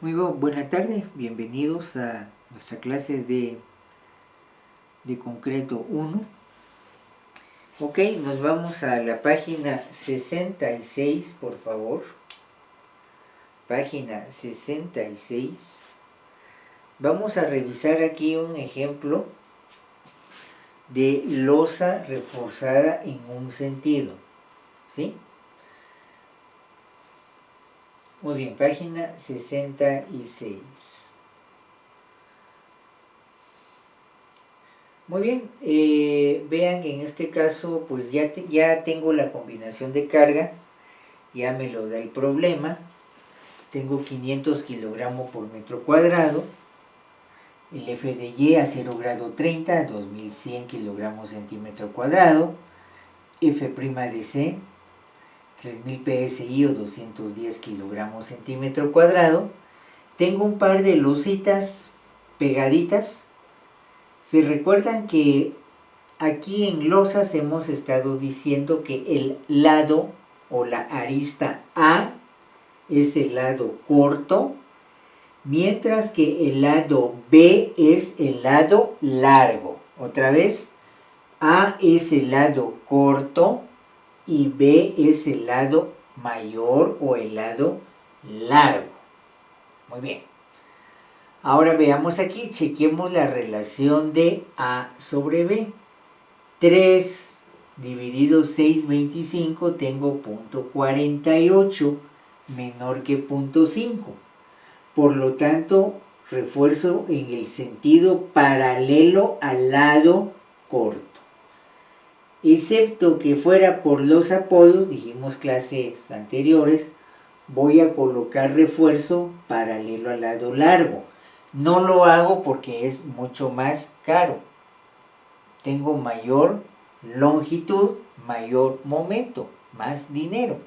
Buena tarde, bienvenidos a nuestra clase de concreto 1. Ok, nos vamos a la página 66, por favor. Página 66. Vamos a revisar aquí un ejemplo de losa reforzada en un sentido. ¿Sí? Muy bien, página 66. Muy bien, vean que en este caso pues ya tengo la combinación de carga, ya me lo da el problema. Tengo 500 kilogramos por metro cuadrado, el F de Y a 0 grado 30, 2100 kilogramos centímetro cuadrado, F' de C, 3000 psi o 210 kilogramos centímetro cuadrado. Tengo un par de lositas pegaditas. Se recuerdan que aquí en losas hemos estado diciendo que el lado o la arista A es el lado corto, mientras que el lado B es el lado largo. Otra vez, A es el lado corto y B es el lado mayor o el lado largo. Muy bien. Ahora veamos aquí, chequemos la relación de A sobre B. 3 dividido 6/25 tengo 0.48 menor que 0.5. Por lo tanto, refuerzo en el sentido paralelo al lado corto. Excepto que fuera por los apoyos, dijimos clases anteriores, voy a colocar refuerzo paralelo al lado largo. No lo hago porque es mucho más caro. Tengo mayor longitud, mayor momento, más dinero.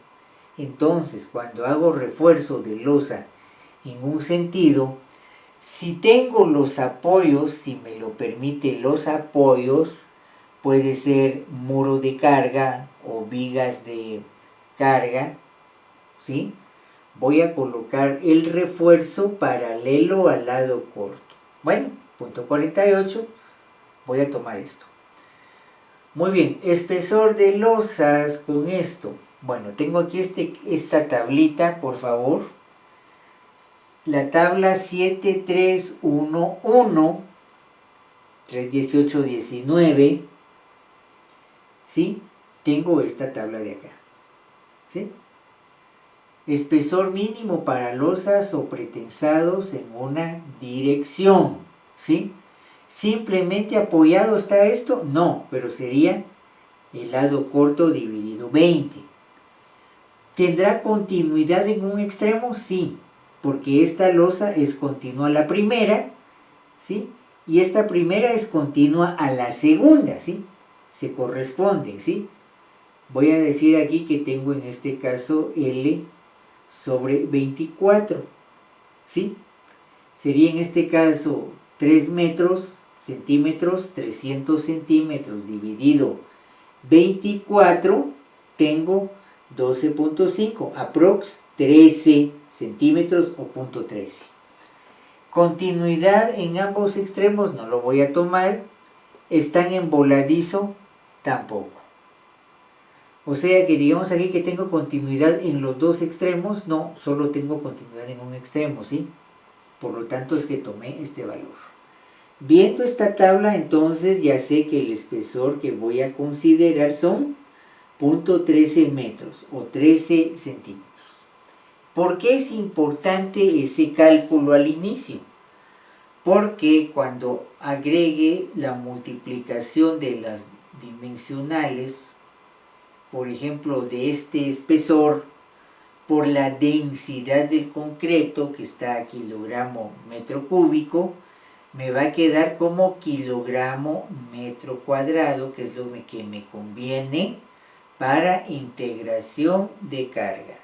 Entonces, cuando hago refuerzo de losa en un sentido, si tengo los apoyos, si me lo permite los apoyos, puede ser muro de carga o vigas de carga, ¿sí? Voy a colocar el refuerzo paralelo al lado corto. Bueno, 0.48, voy a tomar esto. Muy bien, espesor de losas con esto. Bueno, tengo aquí esta tablita, por favor. La tabla 7311, 31819, ¿sí? Tengo esta tabla de acá, ¿sí? Espesor mínimo para losas o pretensados en una dirección, ¿sí? ¿Simplemente apoyado está esto? No, pero sería el lado corto dividido 20. ¿Tendrá continuidad en un extremo? Sí, porque esta losa es continua a la primera, ¿sí? Y esta primera es continua a la segunda, ¿sí? Se corresponde, ¿sí? Voy a decir aquí que tengo en este caso L sobre 24, ¿sí? Sería en este caso 3 metros, centímetros, 300 centímetros dividido 24, tengo 12.5, aprox 13 centímetros o punto 13. Continuidad en ambos extremos no lo voy a tomar. ¿Están en voladizo? Tampoco. O sea que digamos aquí que tengo continuidad en los dos extremos. No, solo tengo continuidad en un extremo, ¿sí? Por lo tanto es que tomé este valor. Viendo esta tabla, entonces ya sé que el espesor que voy a considerar son 0.13 metros o 13 centímetros. ¿Por qué es importante ese cálculo al inicio? Porque cuando agregue la multiplicación de las dimensionales, por ejemplo, de este espesor por la densidad del concreto, que está a kilogramo metro cúbico, me va a quedar como kilogramo metro cuadrado, que es lo que me conviene para integración de carga.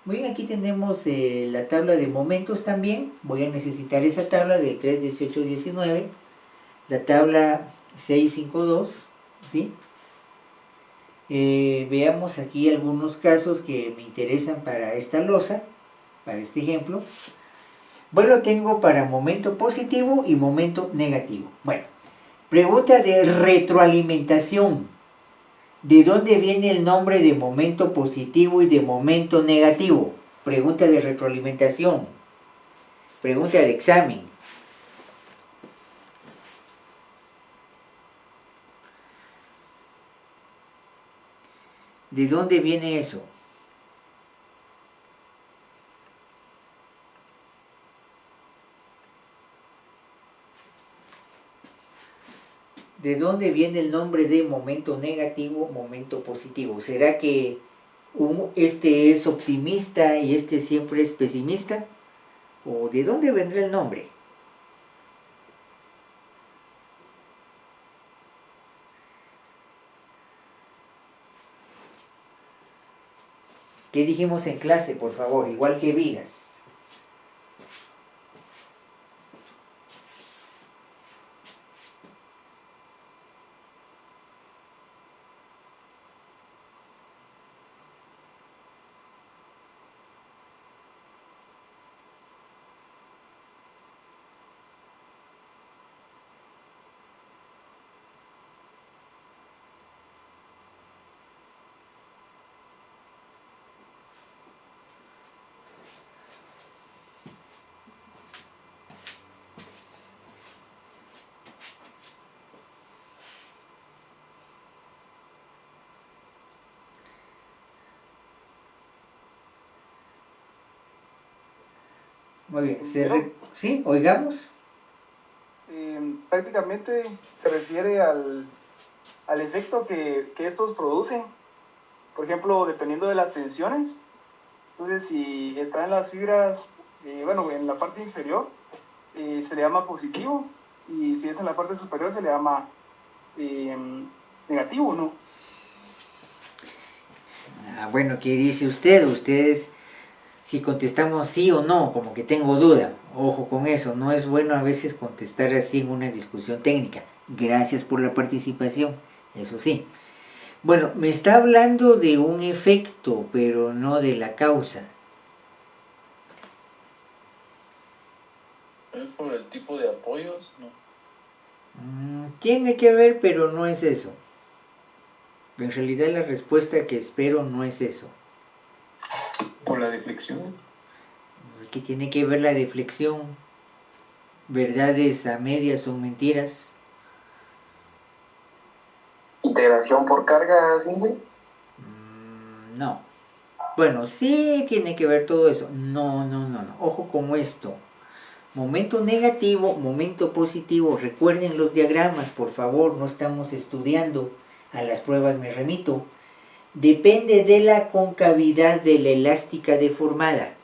Muy bien, aquí tenemos la tabla de momentos también. Voy a necesitar esa tabla del 3, 18, 19. La tabla 652, ¿sí? Veamos aquí algunos casos que me interesan para esta losa. para este ejemplo. Bueno, tengo para momento positivo y momento negativo. Bueno, pregunta de retroalimentación. ¿De dónde viene el nombre de momento positivo y de momento negativo? Pregunta de retroalimentación. Pregunta de examen. ¿De dónde viene eso? ¿De dónde viene el nombre de momento negativo, momento positivo? ¿Será que este es optimista y este siempre es pesimista? ¿O de dónde vendrá el nombre? ¿Qué dijimos en clase, por favor? Igual que Vigas. Muy bien. ¿Sí? ¿Oigamos? Prácticamente se refiere al efecto que estos producen. Por ejemplo, dependiendo de las tensiones. Entonces, si está en las fibras, bueno, en la parte inferior, se le llama positivo. Y si es en la parte superior, se le llama negativo, ¿no? Bueno, ¿qué dice usted? Ustedes, si contestamos sí o no, como que tengo duda. Ojo con eso, no es bueno a veces contestar así en una discusión técnica. Gracias por la participación, eso sí. Bueno, me está hablando de un efecto, pero no de la causa. ¿Es por el tipo de apoyos? No. Tiene que ver, pero no es eso. En realidad la respuesta que espero no es eso. ¿Por la deflexión? ¿Qué tiene que ver la deflexión? ¿Verdades a medias son mentiras? ¿Integración por carga single? No. Bueno, sí tiene que ver todo eso. No. Ojo con esto. Momento negativo, momento positivo. Recuerden los diagramas, por favor. No estamos estudiando. A las pruebas me remito. Depende de la concavidad de la elástica deformada.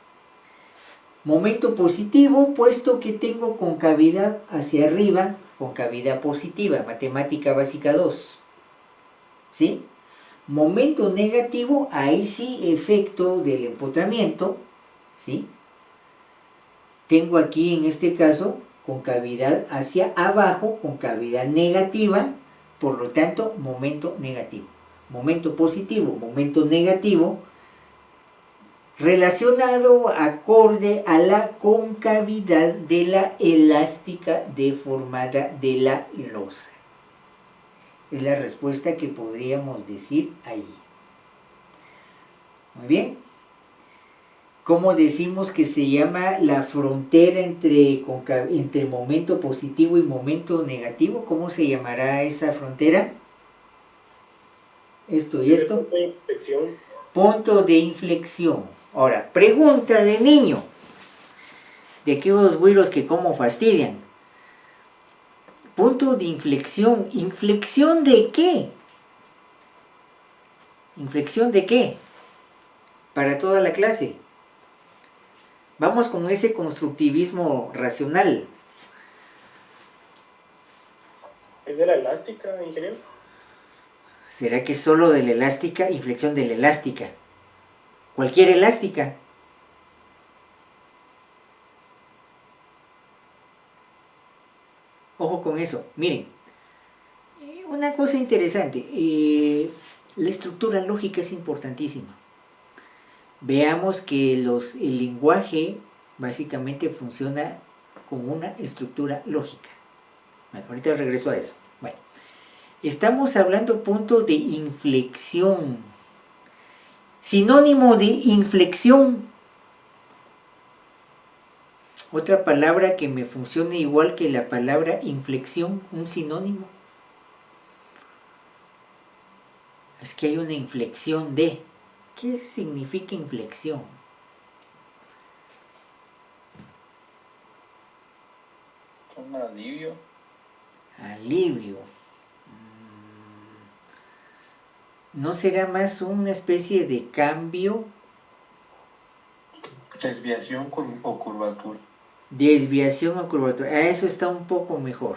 Momento positivo, puesto que tengo concavidad hacia arriba, concavidad positiva, matemática básica 2. ¿Sí? Momento negativo, ahí sí efecto del empotramiento, ¿sí? Tengo aquí en este caso concavidad hacia abajo, concavidad negativa, por lo tanto momento negativo. Momento positivo, momento negativo, relacionado acorde a la concavidad de la elástica deformada de la losa. Es la respuesta que podríamos decir allí. Muy bien. ¿Cómo decimos que se llama la frontera entre momento positivo y momento negativo? ¿Cómo se llamará esa frontera? Esto y esto. Punto de inflexión. Punto de inflexión. Ahora, pregunta de niño. De aquellos güiros que como fastidian. Punto de inflexión. ¿Inflexión de qué? ¿Inflexión de qué? Para toda la clase. Vamos con ese constructivismo racional. ¿Es de la elástica, ingeniero? ¿Será que solo de la elástica? Inflexión de la elástica. Cualquier elástica. Ojo con eso. Miren, una cosa interesante. La estructura lógica es importantísima. veamos que el lenguaje básicamente funciona con una estructura lógica. Bueno, ahorita regreso a eso. Bueno, estamos hablando punto de inflexión. Sinónimo de inflexión. Otra palabra que me funcione igual que la palabra inflexión, un sinónimo. Es que hay una inflexión de. ¿Qué significa inflexión? Un alivio. Alivio. ¿No será más una especie de cambio? Desviación o curvatura. Desviación o curvatura. Eso está un poco mejor.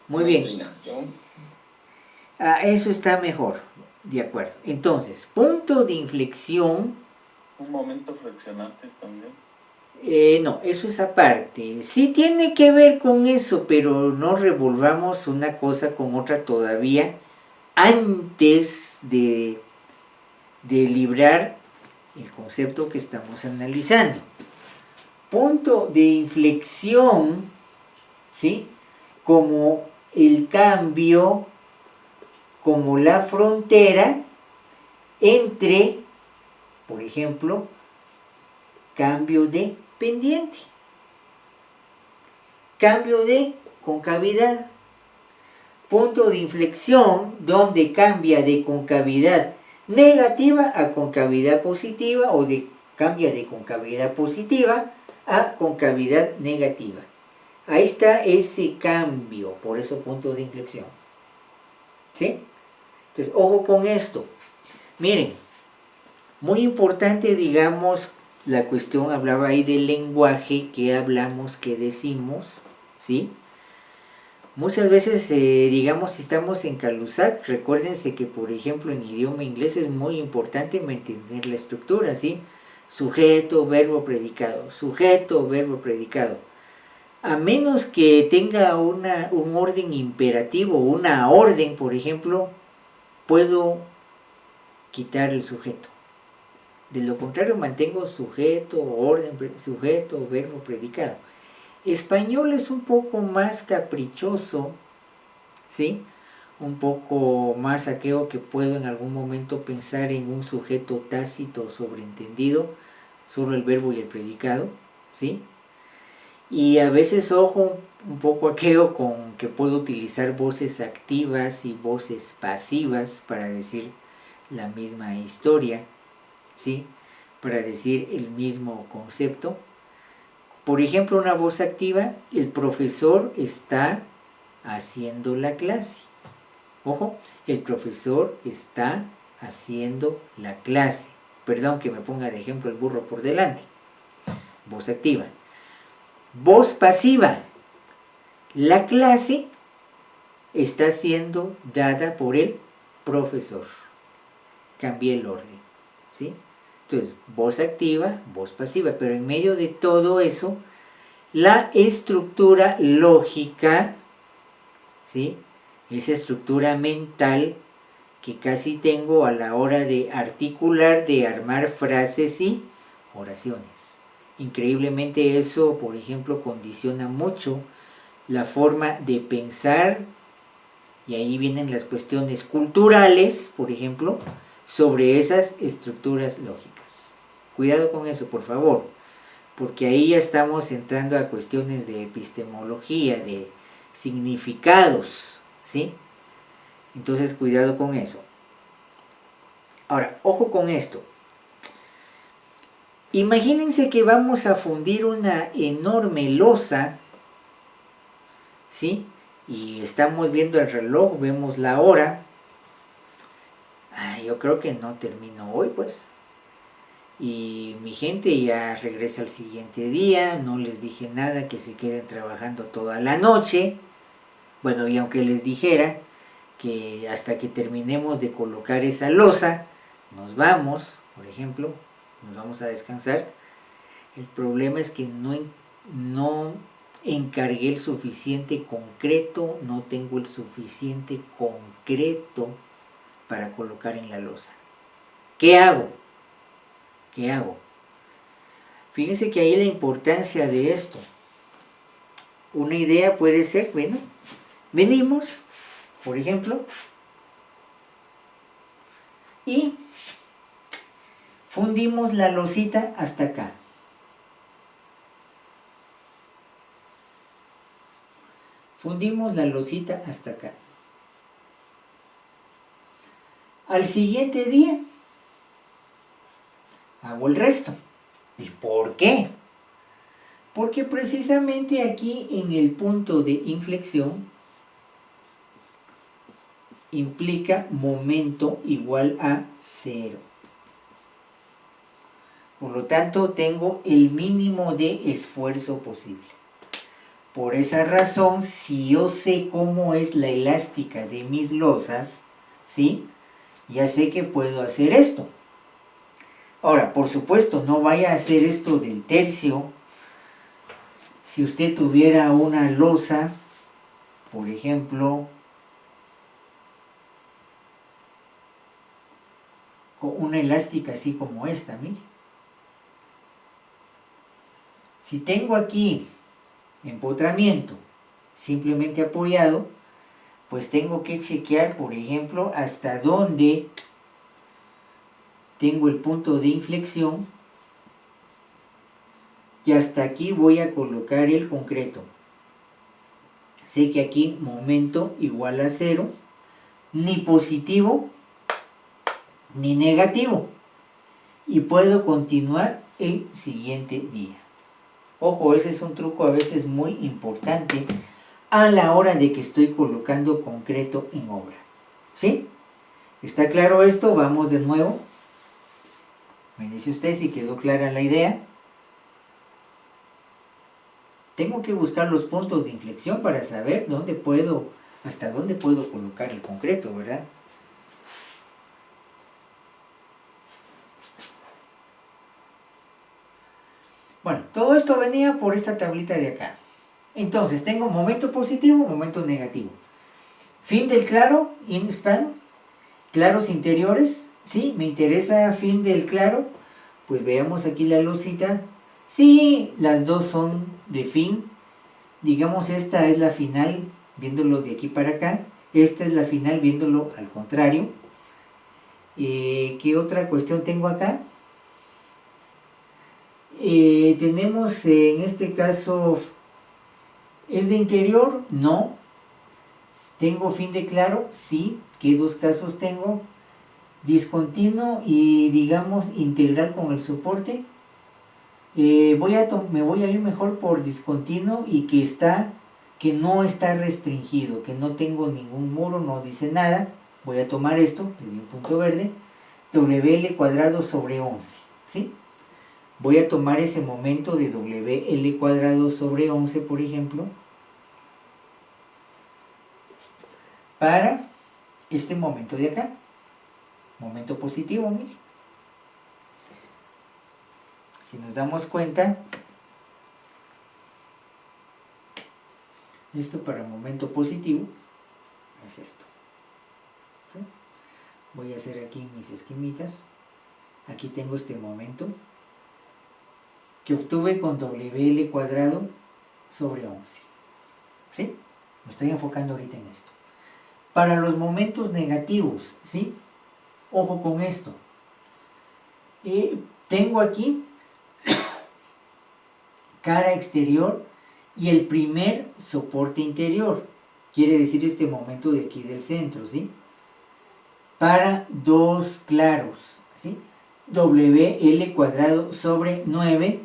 Muy bien. Inclinación. Eso está mejor. De acuerdo. Entonces, punto de inflexión. Un momento flexionante también. No, eso es aparte. Sí tiene que ver con eso, pero no revolvamos una cosa con otra todavía antes de librar el concepto que estamos analizando. Punto de inflexión, ¿sí? Como el cambio, como la frontera entre, por ejemplo, cambio de pendiente, cambio de concavidad, punto de inflexión donde cambia de concavidad negativa a concavidad positiva o cambia de concavidad positiva a concavidad negativa. Ahí está ese cambio, por eso punto de inflexión. ¿Sí? Entonces, ojo con esto. Miren, muy importante, digamos, la cuestión, hablaba ahí del lenguaje, qué hablamos, qué decimos, ¿sí? Muchas veces, digamos, si estamos en Calusac, recuérdense que, por ejemplo, en idioma inglés es muy importante mantener la estructura, ¿sí? Sujeto, verbo, predicado, sujeto, verbo, predicado. A menos que tenga un orden imperativo, una orden, por ejemplo, puedo quitar el sujeto. De lo contrario, mantengo sujeto, orden, sujeto, verbo, predicado. Español es un poco más caprichoso, ¿sí? Un poco más aquello que puedo en algún momento pensar en un sujeto tácito sobreentendido, solo el verbo y el predicado, ¿sí? Y a veces, ojo, un poco aquello con que puedo utilizar voces activas y voces pasivas para decir la misma historia, ¿sí? Para decir el mismo concepto. Por ejemplo, una voz activa, el profesor está haciendo la clase. Ojo, el profesor está haciendo la clase. Perdón que me ponga de ejemplo el burro por delante. Voz activa. Voz pasiva. La clase está siendo dada por el profesor. Cambié el orden, ¿sí? Entonces, voz activa, voz pasiva, pero en medio de todo eso, la estructura lógica, ¿sí? Esa estructura mental que casi tengo a la hora de articular, de armar frases y oraciones. Increíblemente eso, por ejemplo, condiciona mucho la forma de pensar, y ahí vienen las cuestiones culturales, por ejemplo, sobre esas estructuras lógicas. Cuidado con eso, por favor, porque ahí ya estamos entrando a cuestiones de epistemología, de significados, ¿sí? Entonces, cuidado con eso. Ahora, ojo con esto. Imagínense que vamos a fundir una enorme losa, ¿sí? Y estamos viendo el reloj, vemos la hora. Yo creo que no termino hoy, pues. Y mi gente ya regresa al siguiente día, no les dije nada, que se queden trabajando toda la noche. Bueno, y aunque les dijera que hasta que terminemos de colocar esa losa, nos vamos, por ejemplo, nos vamos a descansar. El problema es que no encargué el suficiente concreto, no tengo el suficiente concreto para colocar en la losa. ¿Qué hago? ¿Qué hago? Fíjense que ahí la importancia de esto. Una idea puede ser, bueno, venimos, por ejemplo, y fundimos la losita hasta acá. Fundimos la losita hasta acá. Al siguiente día hago el resto. ¿Y por qué? Porque precisamente aquí en el punto de inflexión implica momento igual a 0. Por lo tanto, tengo el mínimo de esfuerzo posible. Por esa razón, si yo sé cómo es la elástica de mis losas, ¿sí? Ya sé que puedo hacer esto. Ahora, por supuesto, no vaya a hacer esto del tercio. Si usted tuviera una losa, por ejemplo, con una elástica así como esta, mire. Si tengo aquí empotramiento simplemente apoyado, pues tengo que chequear, por ejemplo, hasta dónde tengo el punto de inflexión y hasta aquí voy a colocar el concreto. Sé que aquí momento igual a 0, ni positivo ni negativo, y puedo continuar el siguiente día. Ojo, ese es un truco a veces muy importante a la hora de que estoy colocando concreto en obra. ¿Sí? ¿Está claro esto? Vamos de nuevo. Me dice usted si quedó clara la idea. Tengo que buscar los puntos de inflexión para saber hasta dónde puedo colocar el concreto, ¿verdad? Bueno, todo esto venía por esta tablita de acá. Entonces, tengo momento positivo, momento negativo. Fin del claro, in span, claros interiores. Sí, me interesa fin del claro. Pues veamos aquí la losita. Sí, las dos son de fin. Digamos, esta es la final, viéndolo de aquí para acá. Esta es la final, viéndolo al contrario. ¿Qué otra cuestión tengo acá? Tenemos en este caso, ¿es de interior? No. ¿Tengo fin de claro? Sí. ¿Qué dos casos tengo? Discontinuo y digamos integral con el soporte. Me voy a ir mejor por discontinuo y que no está restringido, que no tengo ningún muro, no dice nada. Voy a tomar esto, le di un punto verde, WL cuadrado sobre 11, ¿sí? Voy a tomar ese momento de WL cuadrado sobre 11, por ejemplo, para este momento de acá. Momento positivo, mire. Si nos damos cuenta, esto para momento positivo es esto. ¿Sí? Voy a hacer aquí mis esquemitas. Aquí tengo este momento que obtuve con WL cuadrado sobre 11. ¿Sí? Me estoy enfocando ahorita en esto. Para los momentos negativos, ¿sí? Ojo con esto. Tengo aquí cara exterior y el primer soporte interior. Quiere decir este momento de aquí del centro, ¿sí? Para dos claros, ¿sí? WL cuadrado sobre 9.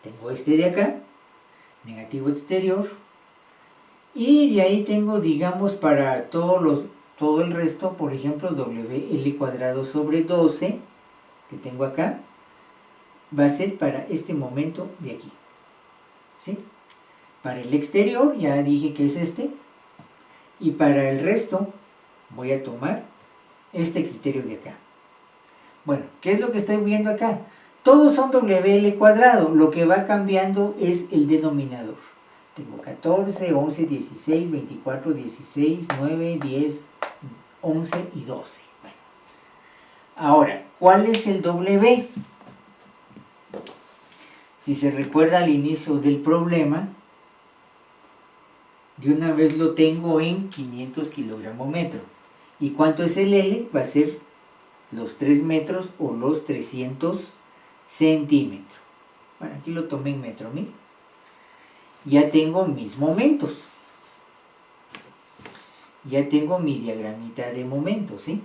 Tengo este de acá, negativo exterior. Y de ahí tengo, digamos, para todo el resto, por ejemplo, WL cuadrado sobre 12, que tengo acá, va a ser para este momento de aquí. ¿Sí? Para el exterior, ya dije que es este. Y para el resto, voy a tomar este criterio de acá. Bueno, ¿qué es lo que estoy viendo acá? Todos son WL cuadrado, lo que va cambiando es el denominador. Tengo 14, 11, 16, 24, 16, 9, 10, 11 y 12. Bueno. Ahora, ¿cuál es el W? Si se recuerda al inicio del problema, de una vez lo tengo en 500 kilogramos metro. ¿Y cuánto es el L? Va a ser los 3 metros o los 300 centímetros. Bueno, aquí lo tomé en metro, mil. Ya tengo mis momentos. Ya tengo mi diagramita de momentos, ¿sí?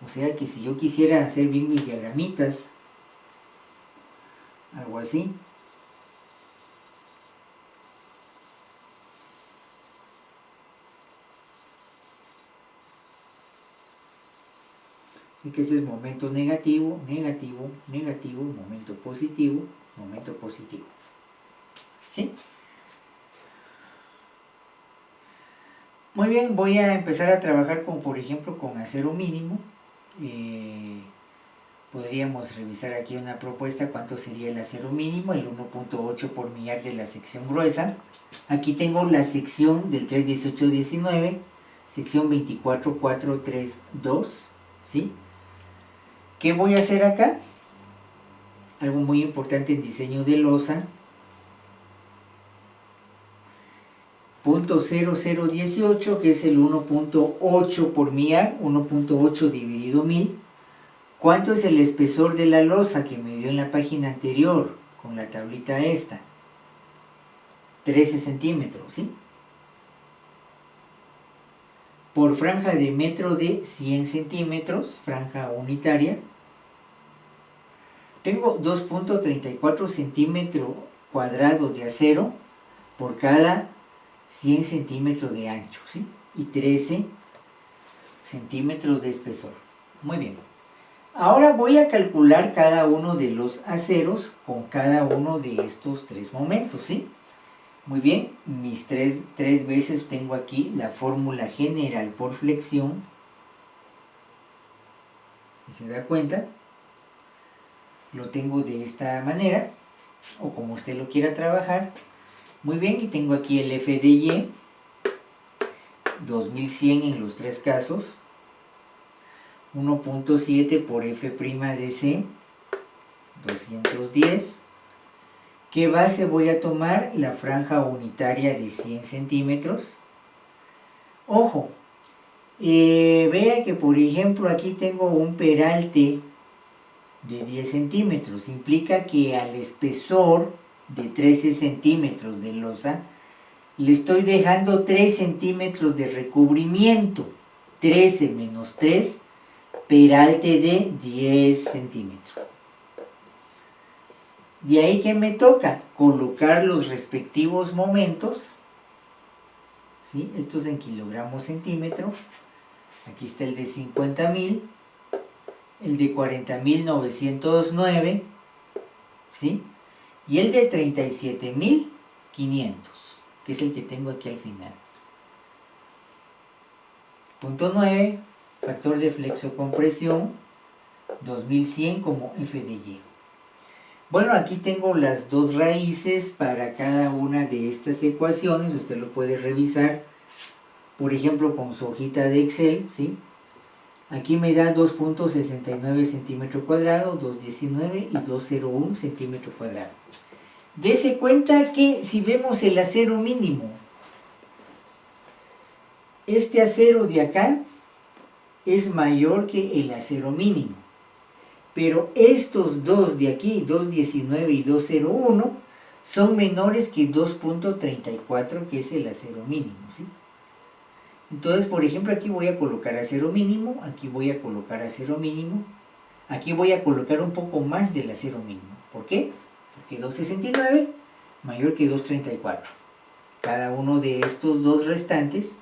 O sea que si yo quisiera hacer bien mis diagramitas, algo así. Así que ese es momento negativo, negativo, negativo, momento positivo, momento positivo. ¿Sí? Muy bien, voy a empezar a trabajar con, por ejemplo, con acero mínimo. Podríamos revisar aquí una propuesta, cuánto sería el acero mínimo, el 1.8 por millar de la sección gruesa. Aquí tengo la sección del 31819, sección 24432, ¿sí? ¿Qué voy a hacer acá? Algo muy importante en diseño de losa. .0018, que es el 1.8 por millar, 1.8 dividido 1000. ¿Cuánto es el espesor de la losa que me dio en la página anterior con la tablita esta? 13 centímetros, ¿sí? Por franja de metro de 100 centímetros, franja unitaria, tengo 2.34 centímetros cuadrados de acero por cada 100 centímetros de ancho, ¿sí? Y 13 centímetros de espesor. Muy bien. Ahora voy a calcular cada uno de los aceros con cada uno de estos tres momentos, ¿sí? Muy bien, mis tres veces tengo aquí la fórmula general por flexión. Si se da cuenta, lo tengo de esta manera, o como usted lo quiera trabajar. Muy bien, y tengo aquí el F de Y, 2100 en los tres casos, 1.7 por F' de C, 210. ¿Qué base voy a tomar? La franja unitaria de 100 centímetros. Ojo, vea que por ejemplo aquí tengo un peralte de 10 centímetros. Implica que al espesor de 13 centímetros de losa le estoy dejando 3 centímetros de recubrimiento. 13 menos 3, peralte de 10 centímetros. De ahí que me toca colocar los respectivos momentos, ¿sí? Estos en kilogramos centímetro. Aquí está el de 50.000, el de 40.909, ¿sí? Y el de 37.500, que es el que tengo aquí al final. Punto 9, factor de flexocompresión, 2100 como F de Y. Bueno, aquí tengo las dos raíces para cada una de estas ecuaciones. Usted lo puede revisar, por ejemplo, con su hojita de Excel, ¿sí? Aquí me da 2.69 centímetros cuadrados, 219 y 201 centímetros cuadrados. Dese cuenta que si vemos el acero mínimo, este acero de acá es mayor que el acero mínimo. Pero estos dos de aquí, 219 y 201, son menores que 2.34, que es el acero mínimo, ¿sí? Entonces, por ejemplo, aquí voy a colocar acero mínimo, aquí voy a colocar acero mínimo, aquí voy a colocar un poco más del acero mínimo. ¿Por qué? Porque 269 mayor que 234. Cada uno de estos dos restantes,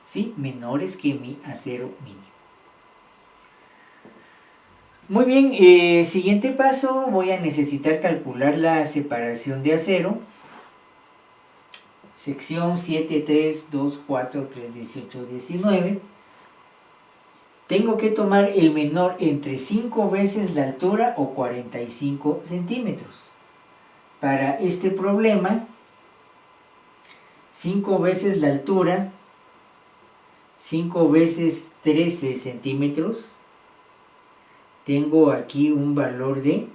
¿sí?, menores que mi acero mínimo. Muy bien, siguiente paso, voy a necesitar calcular la separación de acero. Sección 7, 3, 2, 4, 3, 18, 19. Tengo que tomar el menor entre 5 veces la altura o 45 centímetros. Para este problema, 5 veces la altura, 5 veces 13 centímetros, tengo aquí un valor de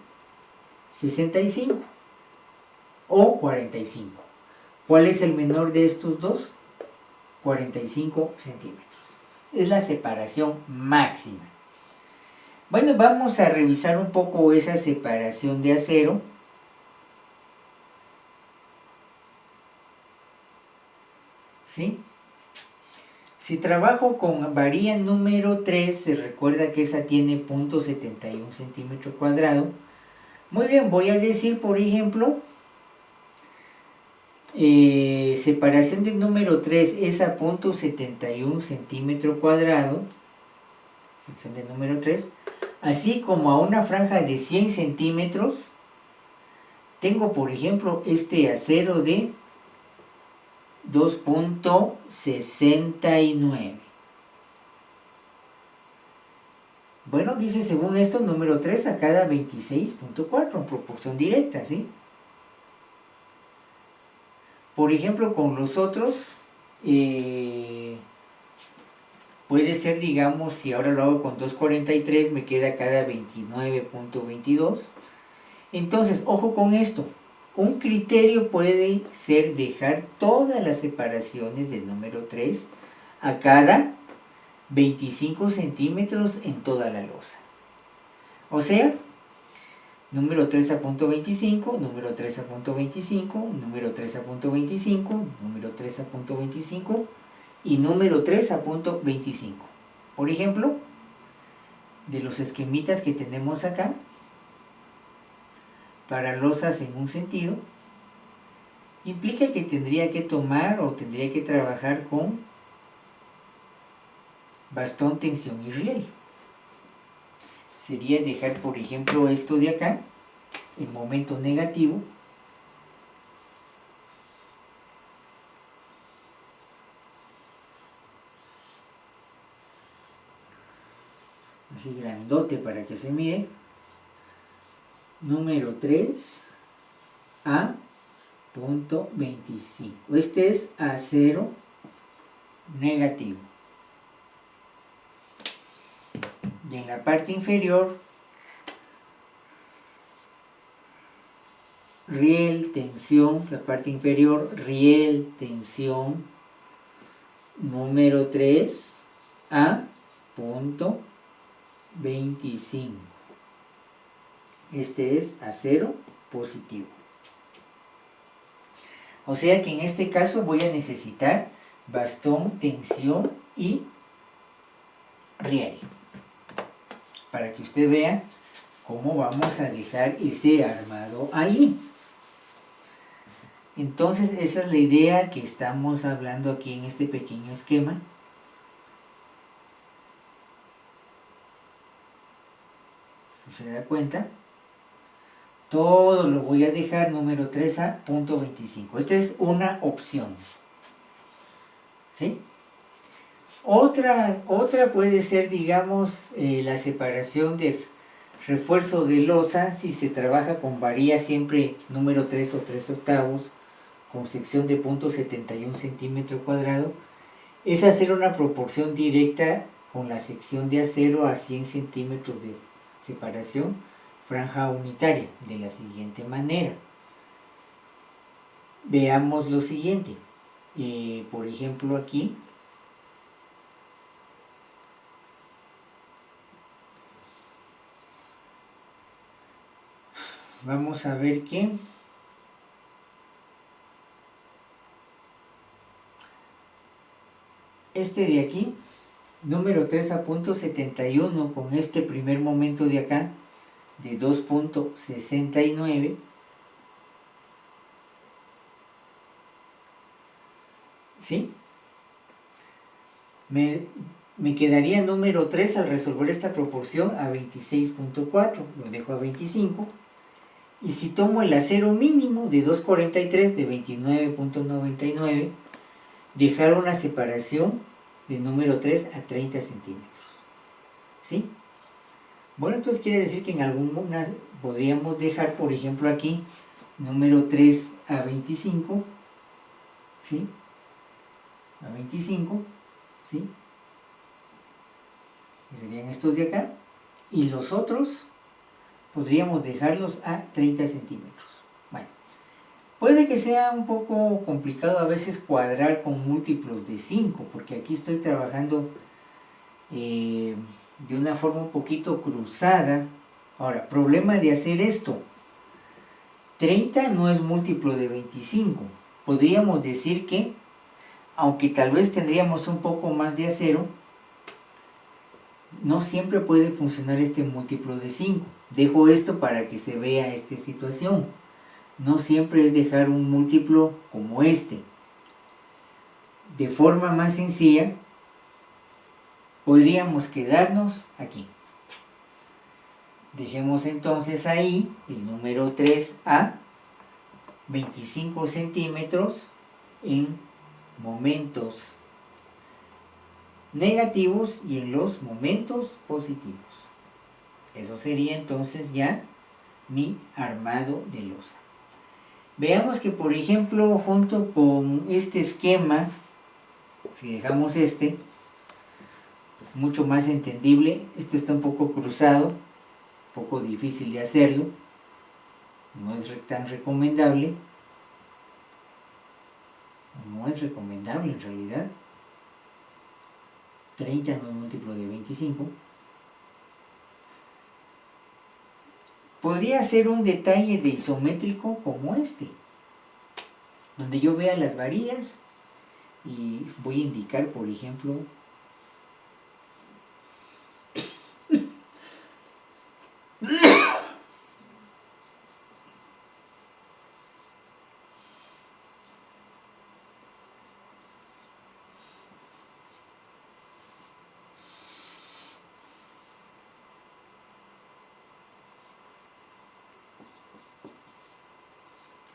65 o 45. ¿Cuál es el menor de estos dos? 45 centímetros. Es la separación máxima. Bueno, vamos a revisar un poco esa separación de acero. ¿Sí? Si trabajo con varilla número 3, se recuerda que esa tiene 0.71 centímetro cuadrado. Muy bien, voy a decir, por ejemplo, separación del número 3 es a 0.71 centímetro cuadrado, sección del número 3, así como a una franja de 100 centímetros, tengo, por ejemplo, este acero de 2.69. Bueno, dice según esto, número 3 a cada 26.4 en proporción directa, ¿sí? Por ejemplo, con los otros, puede ser, digamos, si ahora lo hago con 2.43, me queda cada 29.22. Entonces, ojo con esto. Un criterio puede ser dejar todas las separaciones del número 3 a cada 25 centímetros en toda la losa. O sea, número 3 a 0.25, número 3 a 0.25, número 3 a 0.25, número 3 a 0.25 y número 3 a 0.25. Por ejemplo, de los esquemitas que tenemos acá, para losas en un sentido, implica que tendría que tomar o tendría que trabajar con bastón, tensión y riel. Sería dejar, por ejemplo, esto de acá, en momento negativo, así grandote para que se mire, número 3 a 0.25. Este es acero negativo. Y en la parte inferior, riel, tensión, la parte inferior, riel, tensión, número 3 a 0.25. Este es acero positivo. O sea que en este caso voy a necesitar bastón, tensión y riel. Para que usted vea cómo vamos a dejar ese armado ahí. Entonces esa es la idea que estamos hablando aquí en este pequeño esquema. Si se da cuenta, todo lo voy a dejar número 3 a 0.25. Esta es una opción. ¿Sí? Otra puede ser, digamos, la separación de refuerzo de losa si se trabaja con varilla siempre número 3 o 3 octavos con sección de 0.71 centímetro cuadrado. Es hacer una proporción directa con la sección de acero a 100 centímetros de separación, franja unitaria, de la siguiente manera. Veamos lo siguiente. Por ejemplo, aquí vamos a ver que este de aquí, número 3 a 0.71, con este primer momento de acá, de 2.69, ¿sí? Me quedaría número 3 al resolver esta proporción a 26.4, lo dejo a 25. Y si tomo el acero mínimo de 2.43 de 29.99, dejar una separación de número 3 a 30 centímetros. ¿Sí? Bueno, entonces quiere decir que en alguna podríamos dejar, por ejemplo, aquí, número 3 a 25, ¿sí? A 25, ¿sí? Que serían estos de acá. y los otros podríamos dejarlos a 30 centímetros. Bueno, puede que sea un poco complicado a veces cuadrar con múltiplos de 5, porque aquí estoy trabajando de una forma un poquito cruzada. Ahora, problema de hacer esto. 30 no es múltiplo de 25. Podríamos decir que, aunque tal vez tendríamos un poco más de acero, no siempre puede funcionar este múltiplo de 5. Dejo esto para que se vea esta situación. No siempre es dejar un múltiplo como este. De forma más sencilla, podríamos quedarnos aquí. Dejemos entonces ahí el número 3A, 25 centímetros en momentos negativos y en los momentos positivos. Eso sería entonces ya mi armado de losa. Veamos que, por ejemplo, junto con este esquema, si dejamos este, mucho más entendible, esto está un poco cruzado, un poco difícil de hacerlo, no es tan recomendable, en realidad. 30 no es múltiplo de 25. Podría ser un detalle de isométrico como este, donde yo vea las varillas y voy a indicar, por ejemplo,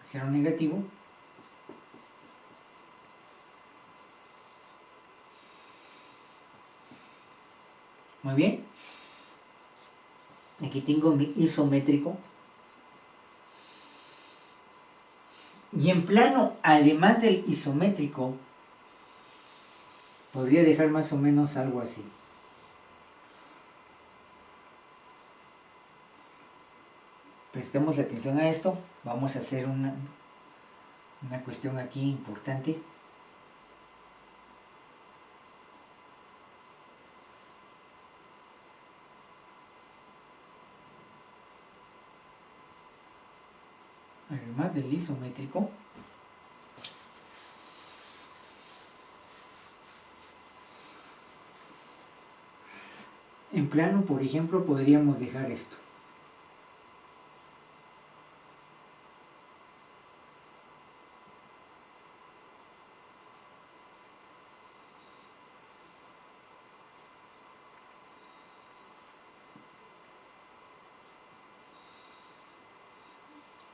cero negativo, muy bien. Aquí tengo mi isométrico. Y en plano, además del isométrico, podría dejar más o menos algo así. Prestemos la atención a esto. Vamos a hacer una cuestión aquí importante. Además del isométrico, en plano, por ejemplo, podríamos dejar esto.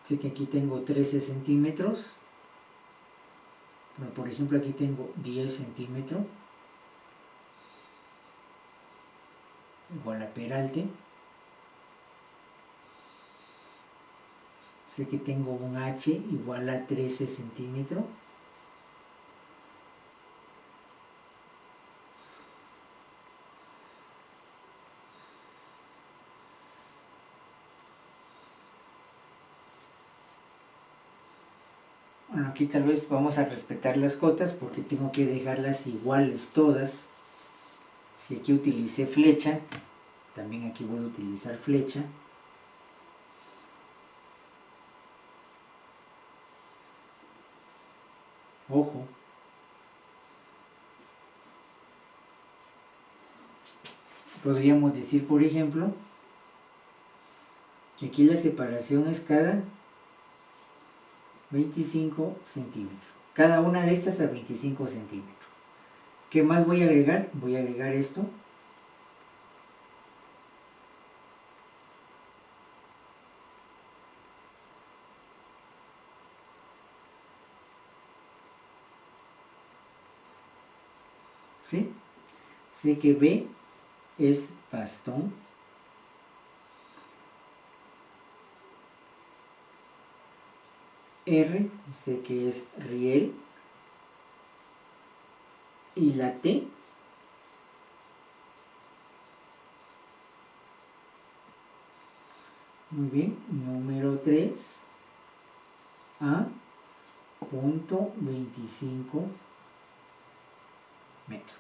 Sé que aquí tengo 13 centímetros, pero por ejemplo aquí tengo 10 centímetros, igual a peralte. Sé que tengo un H igual a 13 centímetros. Bueno, aquí tal vez vamos a respetar las cotas porque tengo que dejarlas iguales todas. Si aquí utilicé flecha, también aquí voy a utilizar flecha. Ojo. Podríamos decir, por ejemplo, que aquí la separación es cada 25 centímetros. Cada una de estas a 25 centímetros. ¿Qué más voy a agregar? Voy a agregar esto. ¿Sí? Sé que B es bastón. R, sé que es riel. Y la T Muy bien, número 3 a punto 25 metros.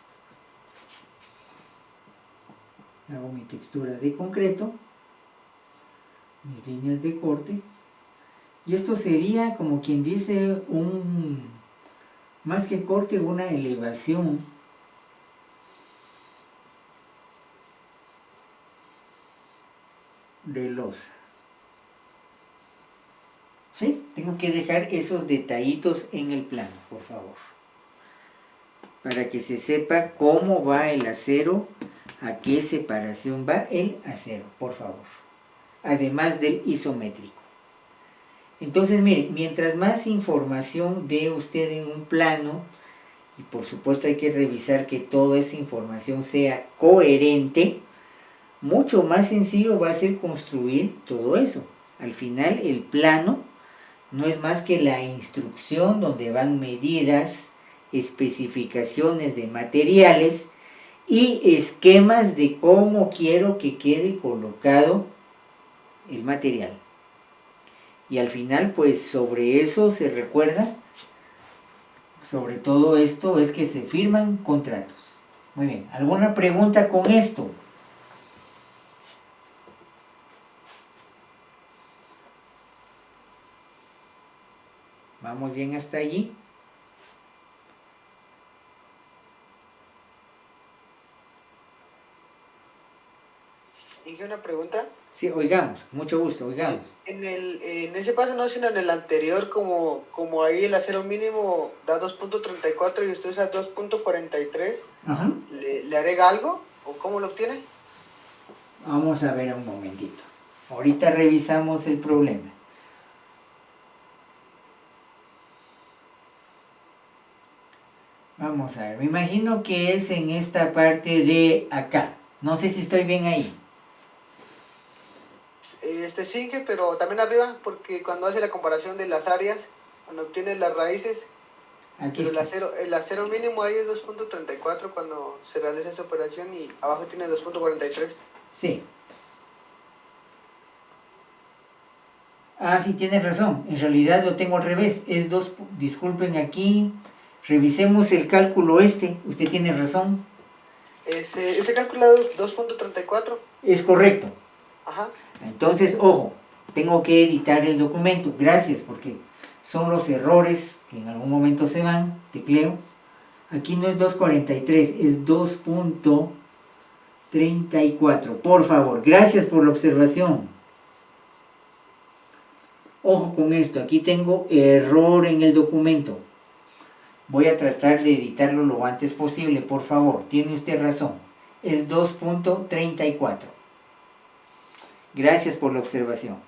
Hago mi textura de concreto, mis líneas de corte, y esto sería como quien dice más que corte, una elevación de losa. ¿Sí? Tengo que dejar esos detallitos en el plano, por favor, para que se sepa cómo va el acero, a qué separación va el acero, por favor, además del isométrico. Entonces, mire, mientras más información dé usted en un plano, y por supuesto hay que revisar que toda esa información sea coherente, mucho más sencillo va a ser construir todo eso. Al final, el plano no es más que la instrucción donde van medidas, especificaciones de materiales y esquemas de cómo quiero que quede colocado el material. Y al final, pues sobre eso se recuerda, sobre todo esto es que se firman contratos. Muy bien, ¿alguna pregunta con esto? ¿Vamos bien hasta allí? Dije una pregunta. Sí, oigamos, mucho gusto, oigamos. En ese paso no, sino en el anterior, como ahí el acero mínimo da 2.34 y usted usa 2.43, Ajá. ¿le agrega algo? ¿O cómo lo obtiene? Vamos a ver un momentito. Ahorita revisamos el problema. Vamos a ver, me imagino que es en esta parte de acá. No sé si estoy bien ahí. Sigue, pero también arriba, porque cuando hace la comparación de las áreas, cuando obtiene las raíces, Aquí pero está. el acero mínimo ahí es 2.34 cuando se realiza esa operación y abajo tiene 2.43. Sí. Ah, sí, tienes razón. En realidad lo tengo al revés. Es 2. Disculpen aquí. Revisemos el cálculo este. Usted tiene razón. Ese calculado es 2.34. Es correcto. Ajá. Entonces, ojo, tengo que editar el documento. Gracias, porque son los errores que en algún momento se van. Tecleo. Aquí no es 2.43, es 2.34. Por favor, gracias por la observación. Ojo con esto, aquí tengo error en el documento. Voy a tratar de editarlo lo antes posible, por favor. Tiene usted razón. Es 2.34. Gracias por la observación.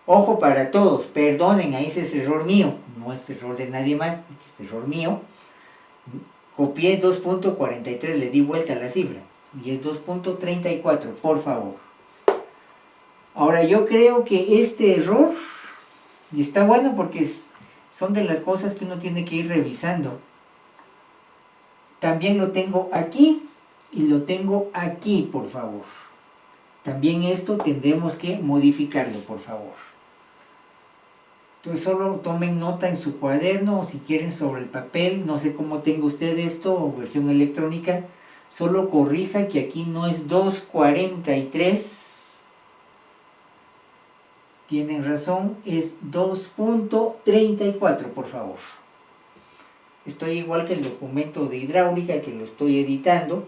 Ojo para todos, perdonen, ahí ese es error mío. No es error de nadie más, este es error mío. Copié 2.43, le di vuelta a la cifra. Y es 2.34, por favor. Ahora yo creo que este error, y está bueno porque son de las cosas que uno tiene que ir revisando. También lo tengo aquí y lo tengo aquí, por favor. También esto tendremos que modificarlo, por favor. Entonces solo tomen nota en su cuaderno o si quieren sobre el papel, no sé cómo tenga usted esto o versión electrónica, solo corrija que aquí no es 2.43. Tienen razón, es 2.34, por favor. Estoy igual que el documento de hidráulica que lo estoy editando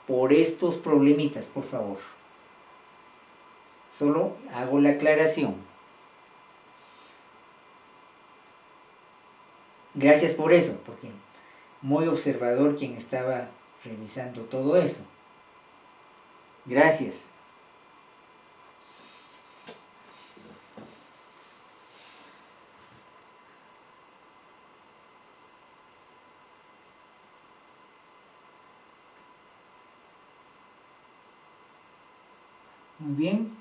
por estos problemitas, por favor. Solo hago la aclaración. Gracias por eso, porque muy observador quien estaba revisando todo eso. Gracias. Muy bien.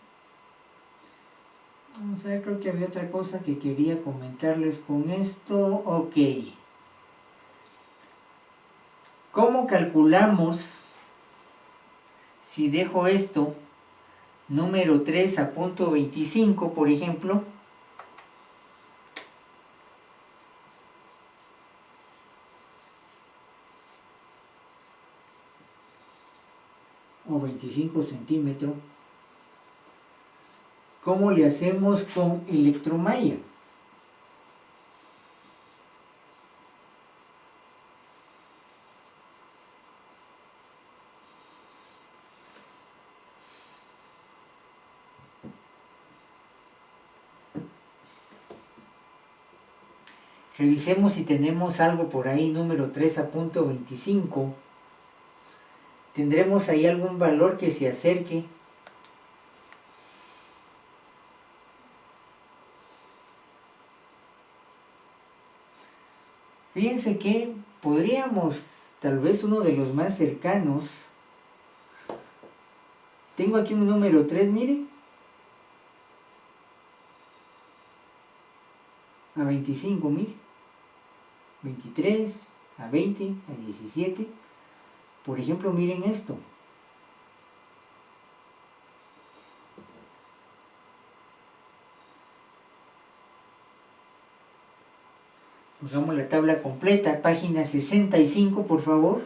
Vamos a ver, creo que había otra cosa que quería comentarles con esto. Ok. ¿Cómo calculamos si dejo esto número 3 a punto 25, por ejemplo, o 25 centímetros. ¿Cómo le hacemos con electromalla? Revisemos si tenemos algo por ahí, número 3 a punto 25. ¿Tendremos ahí algún valor que se acerque? Fíjense que podríamos, tal vez uno de los más cercanos. Tengo aquí un número 3, mire. A 25, mire. 23, a 20, a 17. Por ejemplo, miren esto. Hagamos la tabla completa, página 65, por favor.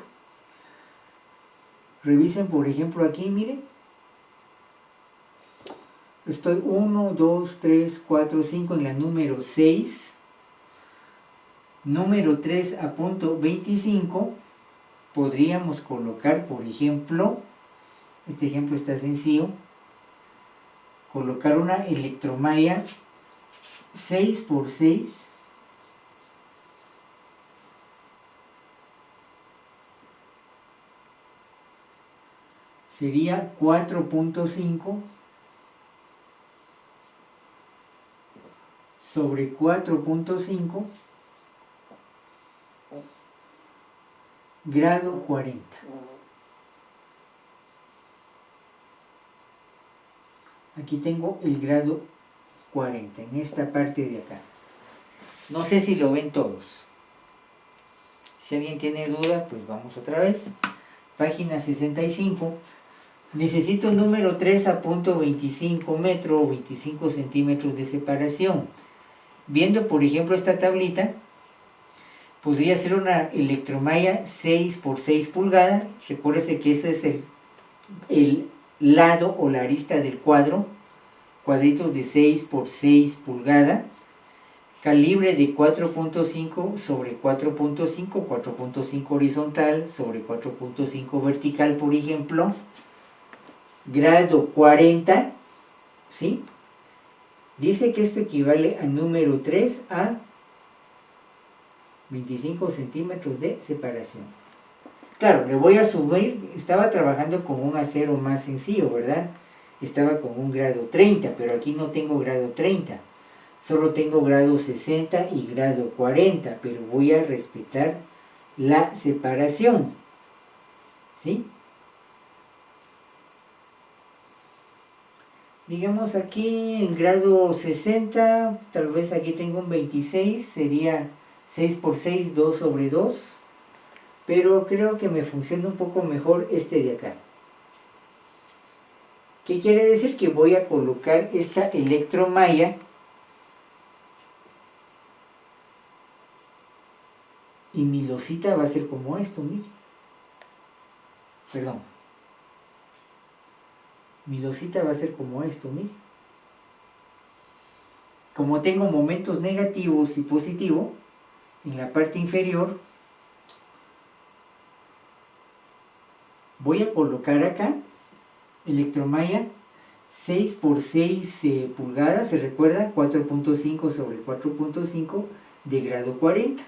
Revisen, por ejemplo, aquí, miren. Estoy 1, 2, 3, 4, 5 en la número 6. Número 3 a punto 25. Podríamos colocar, por ejemplo, este ejemplo está sencillo, colocar una electromalla 6 por 6. Sería 4.5 sobre 4.5 grado 40. Aquí tengo el grado 40 en esta parte de acá. No sé si lo ven todos. Si alguien tiene duda, pues vamos otra vez. Página 65. Necesito el número 3 a punto 25 metros o 25 centímetros de separación. Viendo, por ejemplo, esta tablita, podría ser una electromalla 6 por 6 pulgadas. Recuérdese que ese es el lado o la arista del cuadro. Cuadritos de 6 por 6 pulgadas. Calibre de 4.5 sobre 4.5, 4.5 horizontal sobre 4.5 vertical, por ejemplo. Grado 40, ¿sí? Dice que esto equivale al número 3 a 25 centímetros de separación. Claro, le voy a subir, estaba trabajando con un acero más sencillo, ¿verdad? Estaba con un grado 30, pero aquí no tengo grado 30. Solo tengo grado 60 y grado 40, pero voy a respetar la separación, ¿sí? Digamos aquí en grado 60, tal vez aquí tengo un 26, sería 6 por 6, 2 sobre 2, pero creo que me funciona un poco mejor este de acá. ¿Qué quiere decir? Que voy a colocar esta electromalla y mi losita va a ser como esto, mire. Perdón. Mi losita va a ser como esto, mire. Como tengo momentos negativos y positivos, en la parte inferior, voy a colocar acá electromalla 6 por 6 pulgadas, se recuerda, 4.5 sobre 4.5 de grado 40.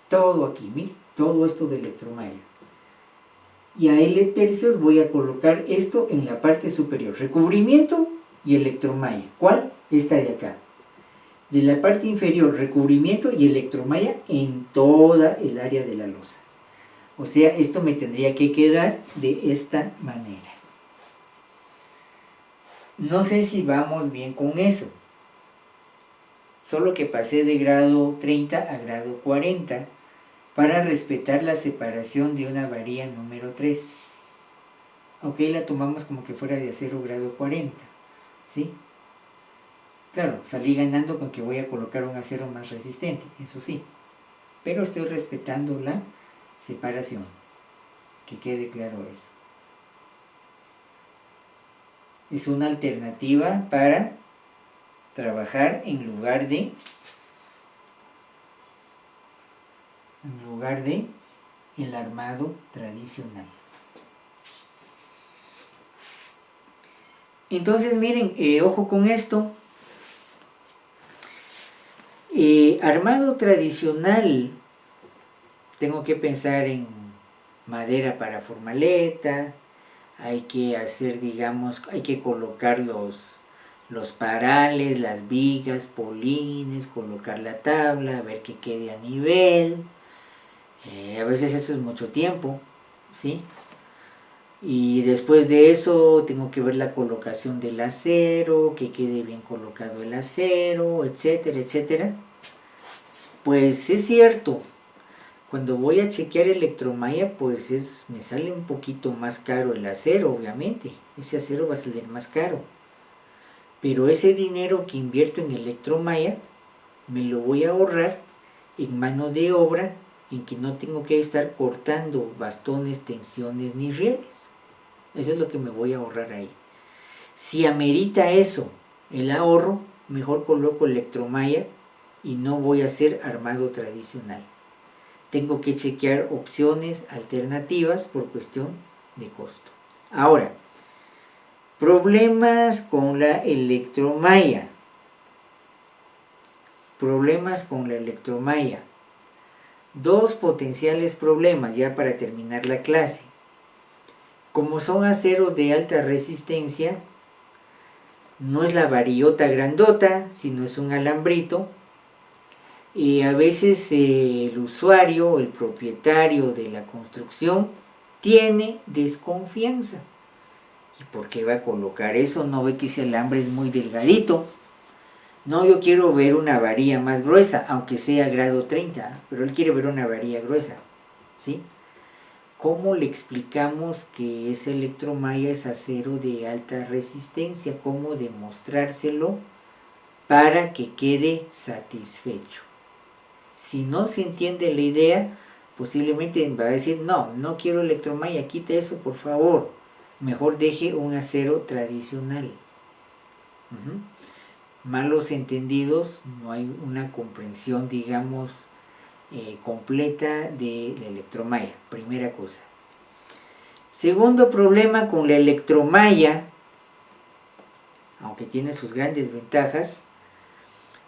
Todo aquí, mire, todo esto de electromalla. Y a L tercios voy a colocar esto en la parte superior, recubrimiento y electromalla. ¿Cuál? Esta de acá. De la parte inferior, recubrimiento y electromalla en toda el área de la losa. O sea, esto me tendría que quedar de esta manera. No sé si vamos bien con eso. Solo que pasé de grado 30 a grado 40 para respetar la separación de una varilla número 3. Ok, la tomamos como que fuera de acero grado 40, ¿sí? Claro, salí ganando con que voy a colocar un acero más resistente, eso sí. Pero estoy respetando la separación. Que quede claro eso. Es una alternativa para trabajar en lugar de el armado tradicional. Entonces miren, ojo con esto. Armado tradicional, tengo que pensar en madera para formaleta, hay que hacer, digamos, hay que colocar los parales, las vigas, polines, colocar la tabla, ver que quede a nivel. A veces eso es mucho tiempo, ¿sí? Y después de eso tengo que ver la colocación del acero, que quede bien colocado el acero, etcétera, etcétera. Pues es cierto, cuando voy a chequear electromalla, pues me sale un poquito más caro el acero, obviamente. Ese acero va a salir más caro. Pero ese dinero que invierto en electromalla, me lo voy a ahorrar en mano de obra, en que no tengo que estar cortando bastones, tensiones ni rieles. Eso es lo que me voy a ahorrar ahí. Si amerita eso, el ahorro, mejor coloco electromalla y no voy a hacer armado tradicional. Tengo que chequear opciones alternativas por cuestión de costo. Ahora, problemas con la electromalla. Problemas con la electromalla. Dos potenciales problemas ya para terminar la clase. Como son aceros de alta resistencia, no es la varillota grandota, sino es un alambrito. Y a veces el usuario o el propietario de la construcción tiene desconfianza. ¿Y por qué va a colocar eso? ¿No ve que ese alambre es muy delgadito? No, yo quiero ver una varilla más gruesa, aunque sea grado 30, pero él quiere ver una varilla gruesa, ¿sí? ¿Cómo le explicamos que ese electromalla es acero de alta resistencia? ¿Cómo demostrárselo para que quede satisfecho? Si no se entiende la idea, posiblemente va a decir, no quiero electromalla, quite eso por favor. Mejor deje un acero tradicional. Malos entendidos, no hay una comprensión, digamos, completa de la electromalla, primera cosa. Segundo problema con la electromalla, aunque tiene sus grandes ventajas,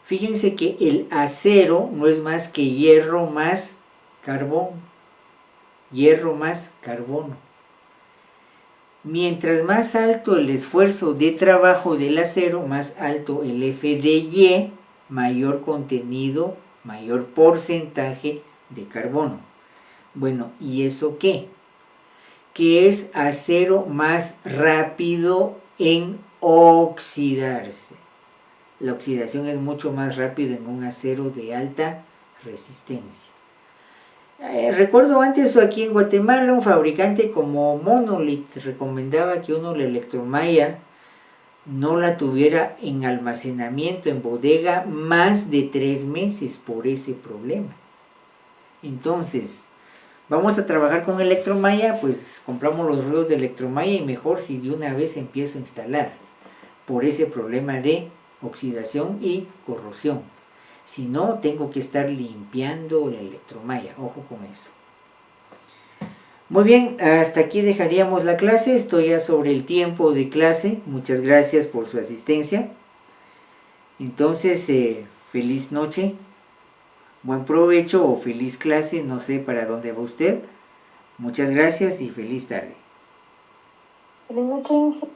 fíjense que el acero no es más que hierro más carbón. Hierro más carbono. Mientras más alto el esfuerzo de trabajo del acero, más alto el F de Y, mayor contenido, mayor porcentaje de carbono. Bueno, ¿y eso qué? Que es acero más rápido en oxidarse. La oxidación es mucho más rápida en un acero de alta resistencia. Recuerdo antes aquí en Guatemala un fabricante como Monolith recomendaba que uno la electromalla no la tuviera en almacenamiento en bodega más de 3 meses por ese problema. Entonces, vamos a trabajar con electromalla, pues compramos los ruedos de electromalla y mejor si de una vez empiezo a instalar por ese problema de oxidación y corrosión. Si no, tengo que estar limpiando la electromalla. Ojo con eso. Muy bien, hasta aquí dejaríamos la clase. Estoy ya sobre el tiempo de clase. Muchas gracias por su asistencia. Entonces, feliz noche, buen provecho o feliz clase. No sé para dónde va usted. Muchas gracias y feliz tarde. Feliz noche, Inge.